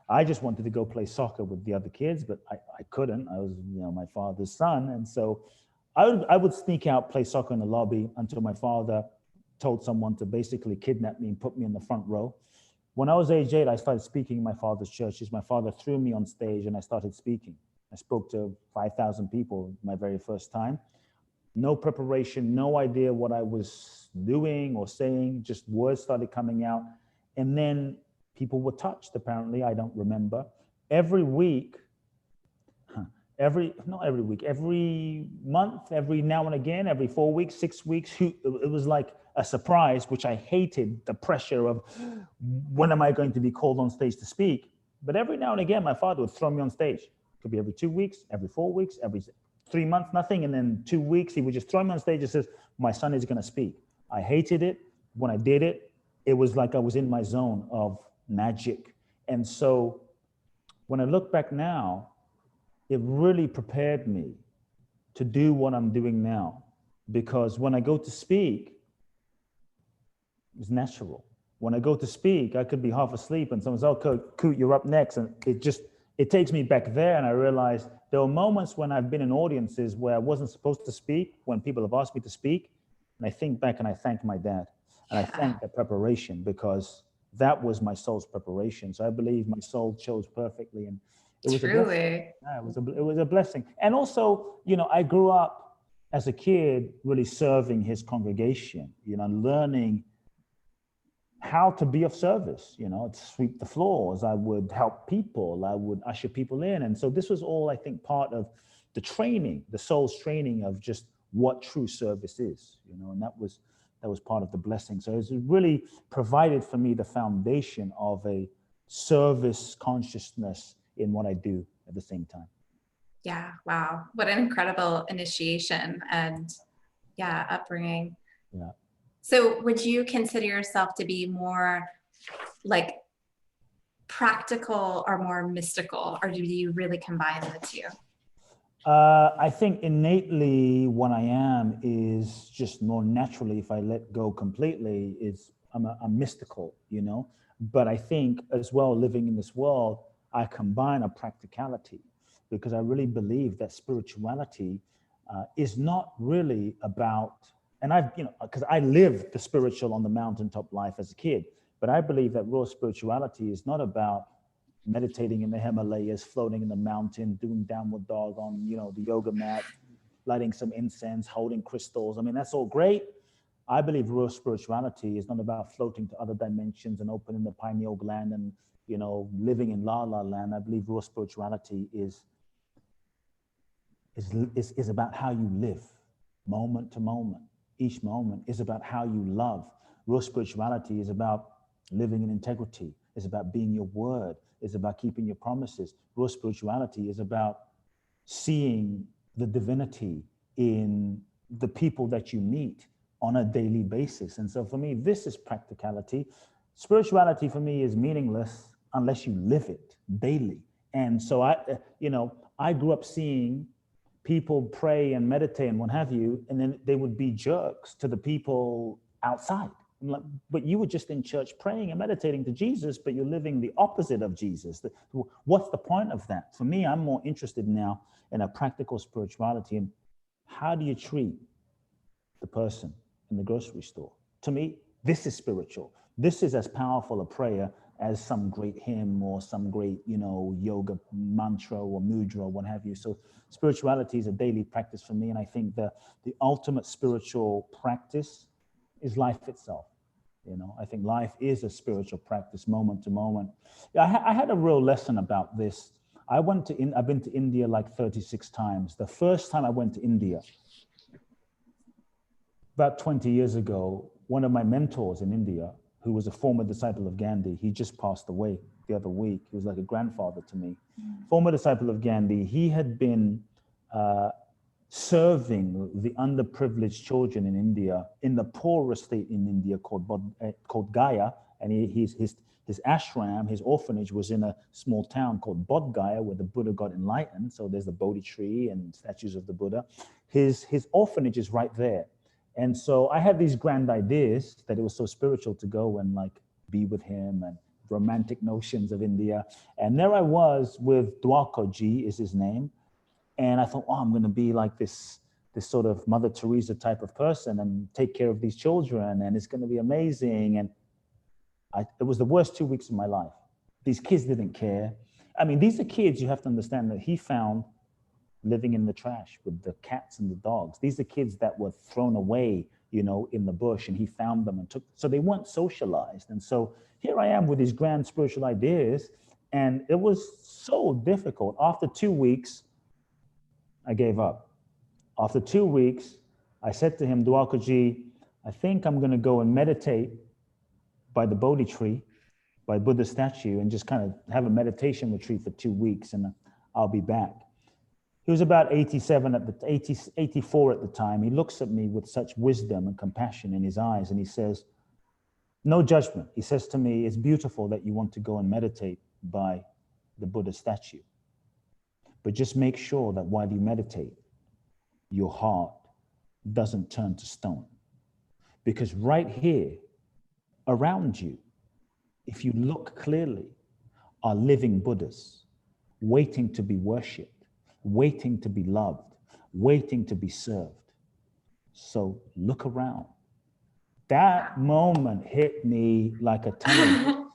I just wanted to go play soccer with the other kids, but I couldn't. I was, my father's son. And so I would sneak out, play soccer in the lobby until my father told someone to basically kidnap me and put me in the front row. When I was age 8, I started speaking in my father's church. My father threw me on stage and I started speaking. I spoke to 5,000 people my very first time. No preparation, no idea what I was doing or saying, just words started coming out. And then people were touched, apparently, I don't remember. Every week, not every week, every month, every now and again, every 4 weeks, 6 weeks. It was like a surprise, which I hated, the pressure of when am I going to be called on stage to speak. But every now and again, my father would throw me on stage. It could be every 2 weeks, every 4 weeks, every 3 months, nothing. And then 2 weeks, he would just throw me on stage and says, my son is going to speak. I hated it. When I did it, it was like I was in my zone of magic. And so when I look back now, it really prepared me to do what I'm doing now. Because when I go to speak, it's natural. When I go to speak, I could be half asleep and someone says, oh, Coot, you're up next. And it takes me back there. And I realized there were moments when I've been in audiences where I wasn't supposed to speak, when people have asked me to speak. And I think back and I thank my dad. And I thank the preparation, because that was my soul's preparation. So I believe my soul chose perfectly. And it was a blessing. Yeah, it was a blessing. And also, I grew up as a kid really serving his congregation, learning how to be of service, to sweep the floors. I would help people. I would usher people in. And so this was all, I think, part of the training, the soul's training of just what true service is, and that was part of the blessing. So it's really provided for me the foundation of a service consciousness in what I do at the same time. Yeah. Wow. What an incredible initiation and upbringing. Yeah. So would you consider yourself to be more like practical or more mystical, or do you really combine the two? I think innately what I am is just more naturally, if I let go completely, is I'm mystical, But I think as well, living in this world, I combine a practicality, because I really believe that spirituality is not really about, and because I lived the spiritual on the mountaintop life as a kid, but I believe that real spirituality is not about meditating in the Himalayas, floating in the mountain, doing downward dog on, the yoga mat, lighting some incense, holding crystals. I mean, that's all great. I believe real spirituality is not about floating to other dimensions and opening the pineal gland and, living in la la land. I believe real spirituality is about how you live moment to moment. Each moment is about how you love. Real spirituality is about living in integrity. It's about being your word. It's about keeping your promises. Real spirituality is about seeing the divinity in the people that you meet on a daily basis. And so for me, this is practicality. Spirituality for me is meaningless unless you live it daily. And so I grew up seeing people pray and meditate and what have you, and then they would be jerks to the people outside. But you were just in church praying and meditating to Jesus, but you're living the opposite of Jesus. What's the point of that? For me, I'm more interested now in a practical spirituality. And how do you treat the person in the grocery store? To me, this is spiritual. This is as powerful a prayer as some great hymn or some great, yoga mantra or mudra or what have you. So spirituality is a daily practice for me. And I think the ultimate spiritual practice is life itself. I think life is a spiritual practice, moment to moment. I had a real lesson about this. I've been to India like 36 times. The first time I went to India, about 20 years ago, one of my mentors in India, who was a former disciple of Gandhi, he just passed away the other week. He was like a grandfather to me. Former disciple of Gandhi, he had been serving the underprivileged children in India, in the poorest state in India called Gaya, and his ashram, his orphanage was in a small town called Bodh Gaya, where the Buddha got enlightened. So there's the Bodhi tree and statues of the Buddha. His orphanage is right there. And so I had these grand ideas that it was so spiritual to go and like be with him, and romantic notions of India. And there I was with Dwarkaji is his name. And I thought, I'm going to be like this sort of Mother Teresa type of person and take care of these children, and it's going to be amazing. And it was the worst 2 weeks of my life. These kids didn't care. I mean, these are kids, you have to understand, that he found living in the trash with the cats and the dogs. These are kids that were thrown away, in the bush, and he found them and so they weren't socialized. And so here I am with these grand spiritual ideas, and it was so difficult. After 2 weeks, I gave up. After 2 weeks, I said to him, Dwalkaji, I think I'm going to go and meditate by the Bodhi tree, by Buddha statue, and just kind of have a meditation retreat for 2 weeks, and I'll be back. He was about 84 at the time. He looks at me with such wisdom and compassion in his eyes, and he says, no judgment. He says to me, it's beautiful that you want to go and meditate by the Buddha statue, but just make sure that while you meditate, your heart doesn't turn to stone. Because right here, around you, if you look clearly, are living Buddhas, waiting to be worshipped, waiting to be loved, waiting to be served. So look around. That moment hit me like a ton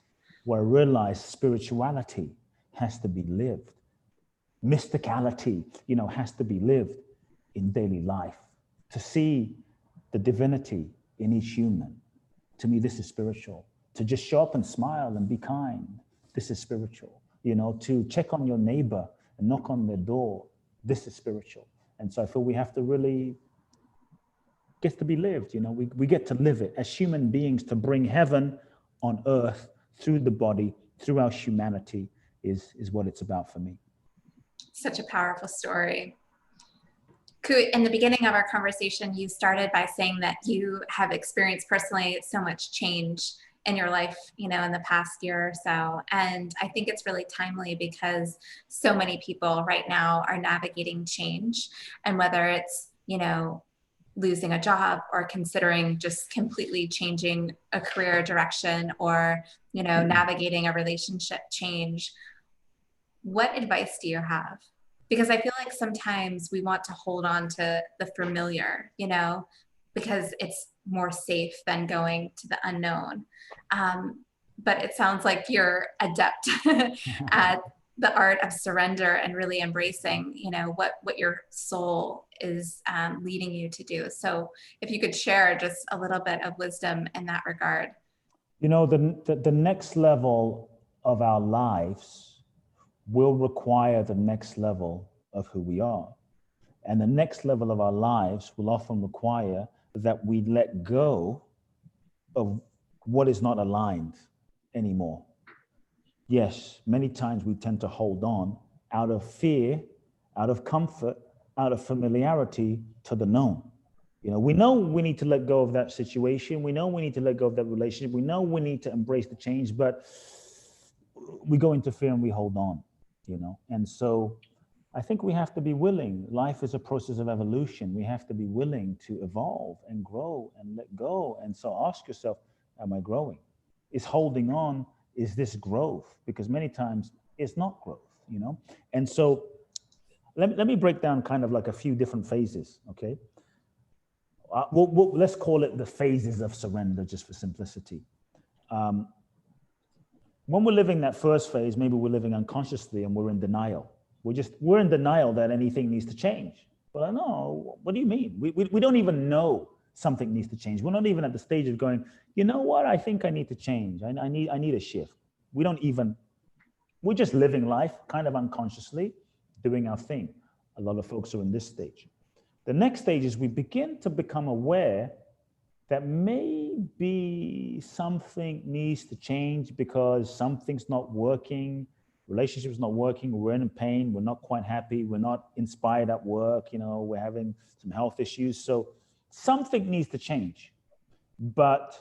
where I realized spirituality has to be lived. Mysticality, has to be lived in daily life. To see the divinity in each human, to me, this is spiritual. To just show up and smile and be kind, this is spiritual. To check on your neighbor and knock on their door, this is spiritual. And so I feel we have to really get to be lived. We get to live it as human beings, to bring heaven on earth through the body, through our humanity is what it's about for me. Such a powerful story. Kut, in the beginning of our conversation, you started by saying that you have experienced personally so much change in your life, in the past year or so. And I think it's really timely because so many people right now are navigating change. And whether it's, losing a job or considering just completely changing a career direction or, navigating a relationship change, what advice do you have? Because I feel like sometimes we want to hold on to the familiar, because it's more safe than going to the unknown. But it sounds like you're adept at the art of surrender and really embracing, what your soul is leading you to do. So if you could share just a little bit of wisdom in that regard. The next level of our lives will require the next level of who we are. And the next level of our lives will often require that we let go of what is not aligned anymore. Yes, many times we tend to hold on out of fear, out of comfort, out of familiarity to the known. We know we need to let go of that situation. We know we need to let go of that relationship. We know we need to embrace the change, but we go into fear and we hold on, And so I think we have to be willing. Life is a process of evolution. We have to be willing to evolve and grow and let go. And so ask yourself, am I growing? Is holding on, is this growth? Because many times it's not growth, And so let me break down kind of like a few different phases, okay? Let's call it the phases of surrender, just for simplicity. When we're living that first phase, maybe we're living unconsciously and we're in denial. We're in denial that anything needs to change. Well, no, what do you mean? We don't even know something needs to change. We're not even at the stage of going, you know what? I think I need to change. I need a shift. We're just living life kind of unconsciously, doing our thing. A lot of folks are in this stage. The next stage is we begin to become aware that maybe something needs to change because something's not working, relationship's not working, we're in pain, we're not quite happy, we're not inspired at work, we're having some health issues. So something needs to change, but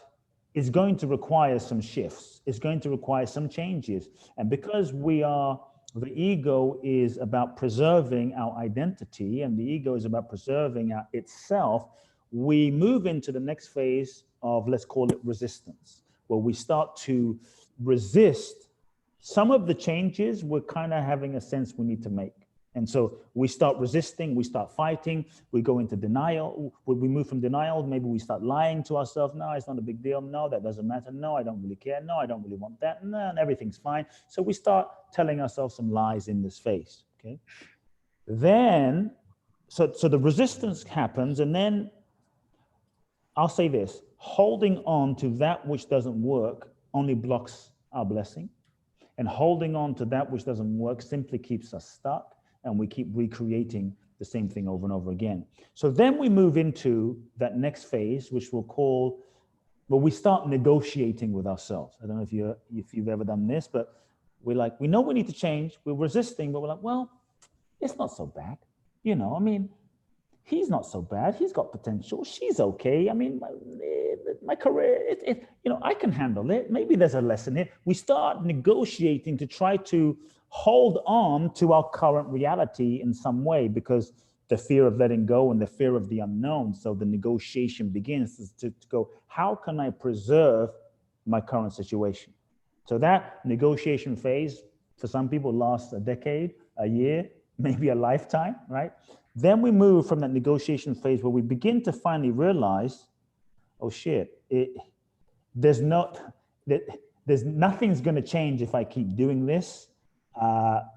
it's going to require some shifts. It's going to require some changes. And because the ego is about preserving our identity and the ego is about preserving itself, we move into the next phase of, let's call it resistance, where we start to resist some of the changes we're kind of having a sense we need to make. And so we start resisting, we start fighting, we go into denial. We move from denial, maybe we start lying to ourselves. No, it's not a big deal. No, that doesn't matter. No, I don't really care. No, I don't really want that. No, and everything's fine. So we start telling ourselves some lies in this phase, okay? Then, so the resistance happens, and then I'll say this, holding on to that which doesn't work only blocks our blessing. And holding on to that which doesn't work simply keeps us stuck, and we keep recreating the same thing over and over again. So then we move into that next phase, which we'll call, well, we start negotiating with ourselves. I don't know if you've ever done this, but we know we need to change. We're resisting, but we're like, well, it's not so bad. I mean, he's not so bad. He's got potential. She's okay. I mean, my career, I can handle it. Maybe there's a lesson here. We start negotiating to try to hold on to our current reality in some way, because the fear of letting go and the fear of the unknown. So the negotiation begins to go, how can I preserve my current situation? So that negotiation phase for some people lasts a decade, a year, maybe a lifetime, right? Then we move from that negotiation phase where we begin to finally realize, oh shit, there's nothing's going to change if I keep doing this.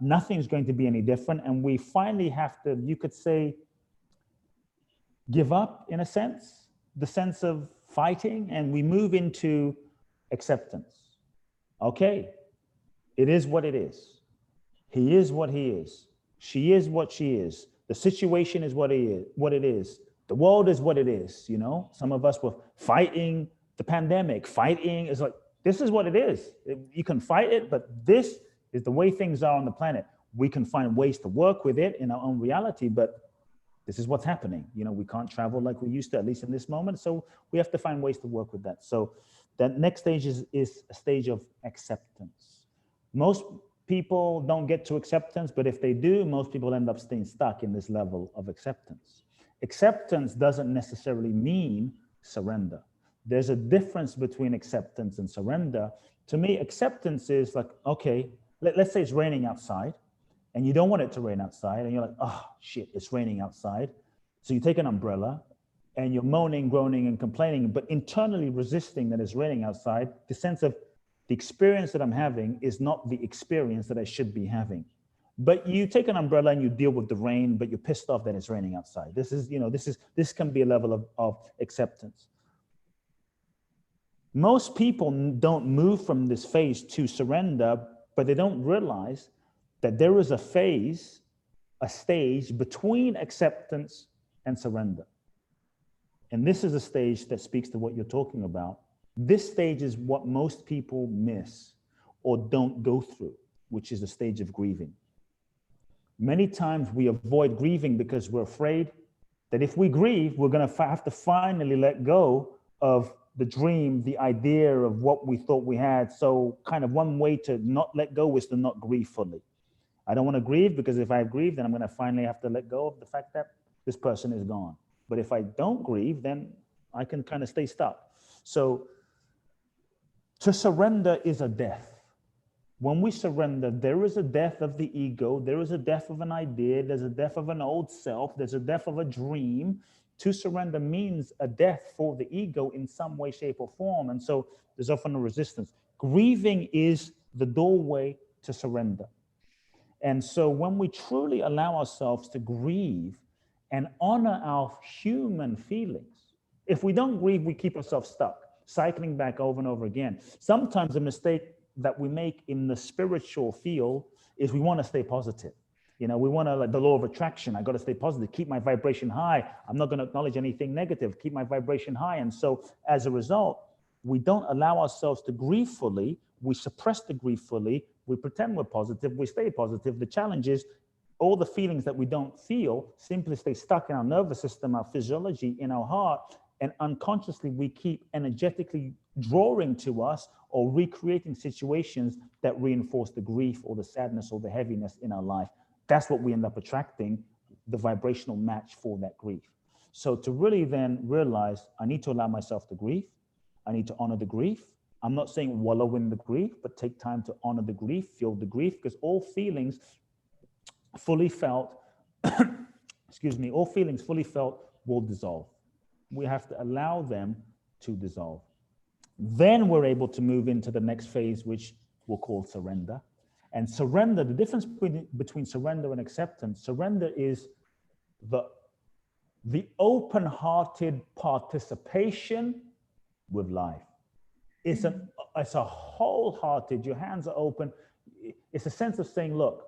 Nothing's going to be any different. And we finally have to, you could say, give up in a sense, the sense of fighting, and we move into acceptance. Okay, it is what it is. He is what he is. She is what she is. The situation is what it is. The world is what it is. Some of us were fighting the pandemic. Fighting is like, this is what it is. You can fight it, but this is the way things are on the planet. We can find ways to work with it in our own reality, but this is what's happening. We can't travel like we used to, at least in this moment. So we have to find ways to work with that. So that next stage is a stage of acceptance. Most people don't get to acceptance, but if they do, most people end up staying stuck in this level of acceptance. Acceptance doesn't necessarily mean surrender. There's a difference between acceptance and surrender. To me, acceptance is like, okay, let's say it's raining outside and you don't want it to rain outside and you're like, oh shit, it's raining outside. So you take an umbrella and you're moaning, groaning, and complaining, but internally resisting that it's raining outside. The sense of the experience that I'm having is not the experience that I should be having. But you take an umbrella and you deal with the rain, but you're pissed off that it's raining outside. This can be a level of acceptance. Most people don't move from this phase to surrender, but they don't realize that there is a stage between acceptance and surrender. And this is a stage that speaks to what you're talking about. This stage is what most people miss or don't go through, which is the stage of grieving. Many times we avoid grieving because we're afraid that if we grieve, we're going to have to finally let go of the dream, the idea of what we thought we had. So kind of one way to not let go is to not grieve fully. I don't want to grieve because if I grieve, then I'm going to finally have to let go of the fact that this person is gone. But if I don't grieve, then I can kind of stay stuck. So to surrender is a death. When we surrender, there is a death of the ego, there is a death of an idea, there's a death of an old self, there's a death of a dream. To surrender means a death for the ego in some way, shape, or form. And so there's often a resistance. Grieving is the doorway to surrender. And so when we truly allow ourselves to grieve and honor our human feelings, if we don't grieve, we keep ourselves stuck, cycling back over and over again. Sometimes a mistake that we make in the spiritual field is we want to stay positive. We want to, like the law of attraction, I got to stay positive, keep my vibration high. I'm not going to acknowledge anything negative, keep my vibration high. And so as a result, we don't allow ourselves to grieve fully. We suppress the grief fully. We pretend we're positive. We stay positive. The challenge is all the feelings that we don't feel simply stay stuck in our nervous system, our physiology, in our heart. And unconsciously, we keep energetically drawing to us or recreating situations that reinforce the grief or the sadness or the heaviness in our life. That's what we end up attracting, the vibrational match for that grief. So to really then realize, I need to allow myself to grieve. I need to honor the grief. I'm not saying wallow in the grief, but take time to honor the grief, feel the grief, because all feelings fully felt, all feelings fully felt will dissolve. We have to allow them to dissolve. Then we're able to move into the next phase, which we'll call surrender. And surrender, the difference between surrender and acceptance, surrender is the open-hearted participation with life. It's a wholehearted, your hands are open. It's a sense of saying, look,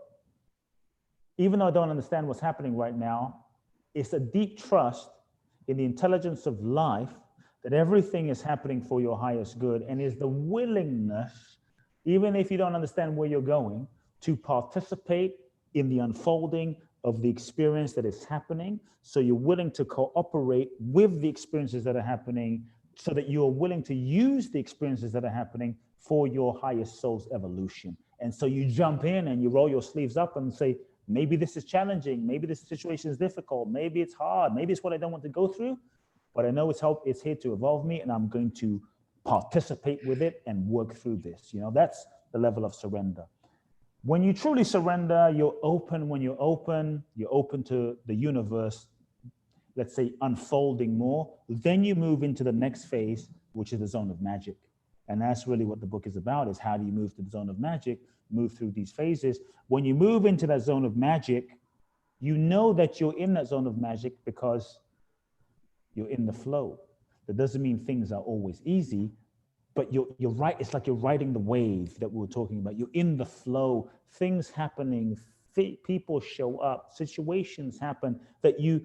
even though I don't understand what's happening right now, it's a deep trust in the intelligence of life that everything is happening for your highest good, and is the willingness, even if you don't understand where you're going, to participate in the unfolding of the experience that is happening. So you're willing to cooperate with the experiences that are happening, so that you're willing to use the experiences that are happening for your highest soul's evolution. And so you jump in and you roll your sleeves up and say, maybe this is challenging, maybe this situation is difficult, maybe it's hard, maybe it's what I don't want to go through, but I know it's here to evolve me, and I'm going to participate with it and work through this. That's the level of surrender. When you truly surrender, you're open. When you're open to the universe, let's say, unfolding more. Then you move into the next phase, which is the zone of magic. And that's really what the book is about, is how do you move to the zone of magic, move through these phases. When you move into that zone of magic, you know that you're in that zone of magic because you're in the flow. That doesn't mean things are always easy, but you're right. It's like you're riding the wave that we were talking about. You're in the flow, things happening, people show up, situations happen that you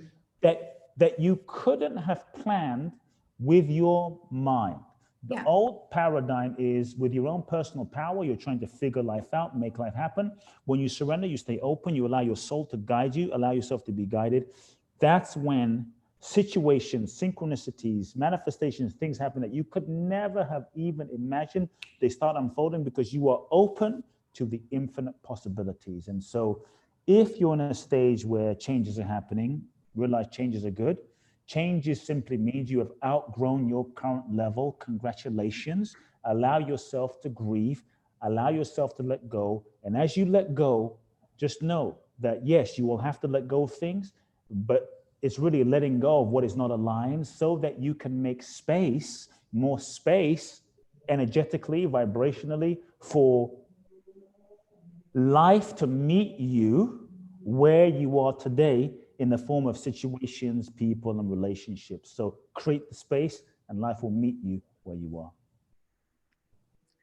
couldn't have planned with your mind. The old paradigm is, with your own personal power, you're trying to figure life out, make life happen. When you surrender, you stay open, you allow your soul to guide you, allow yourself to be guided. That's when situations, synchronicities, manifestations, things happen that you could never have even imagined. They start unfolding because you are open to the infinite possibilities. And so if you're in a stage where changes are happening, realize changes are good. Changes simply means you have outgrown your current level. Congratulations. Allow yourself to grieve. Allow yourself to let go. And as you let go, just know that, yes, you will have to let go of things, but it's really letting go of what is not aligned, so that you can make space, more space, energetically, vibrationally, for life to meet you where you are today, in the form of situations, people, and relationships. So create the space and life will meet you where you are.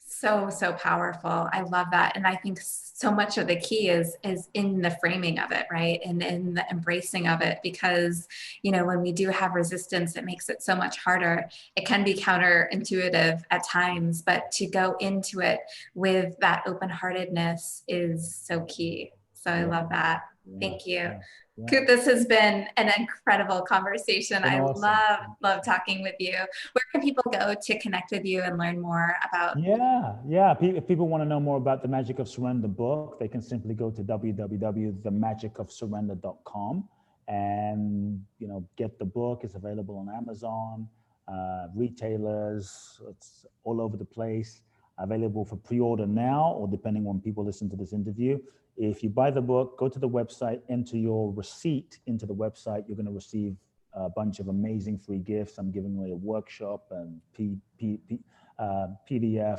So powerful. I love that. And I think so much of the key is in the framing of it, right? And in the embracing of it, because, when we do have resistance, it makes it so much harder. It can be counterintuitive at times, but to go into it with that open-heartedness is so key. So I love that. Thank you. Coop, this has been an incredible conversation. I awesome. love talking with you. Where can people go to connect with you and learn more about? If people want to know more about the Magic of Surrender book, they can simply go to www.themagicofsurrender.com and get the book. It's available on Amazon, retailers. It's all over the place. Available for pre-order now, or depending on when people listen to this interview. If you buy the book, go to the website, enter your receipt into the website, you're going to receive a bunch of amazing free gifts. I'm giving away a workshop and PDF.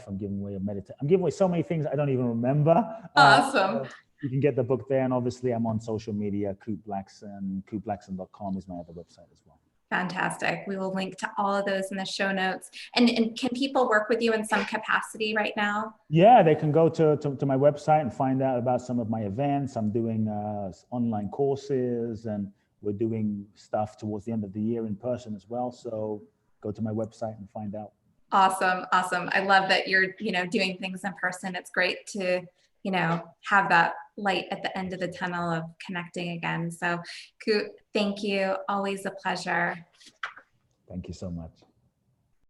I'm giving away I'm giving away so many things I don't even remember. Awesome. So you can get the book there, and obviously I'm on social media. Coop Blackson, coopblackson.com is my other website as well. Fantastic. We will link to all of those in the show notes. And can people work with you in some capacity right now? Yeah, they can go to my website and find out about some of my events. I'm doing online courses, and we're doing stuff towards the end of the year in person as well. So go to my website and find out. Awesome. I love that you're, doing things in person. It's great to, have that light at the end of the tunnel of connecting again. So, Coop, thank you. Always a pleasure. Thank you so much.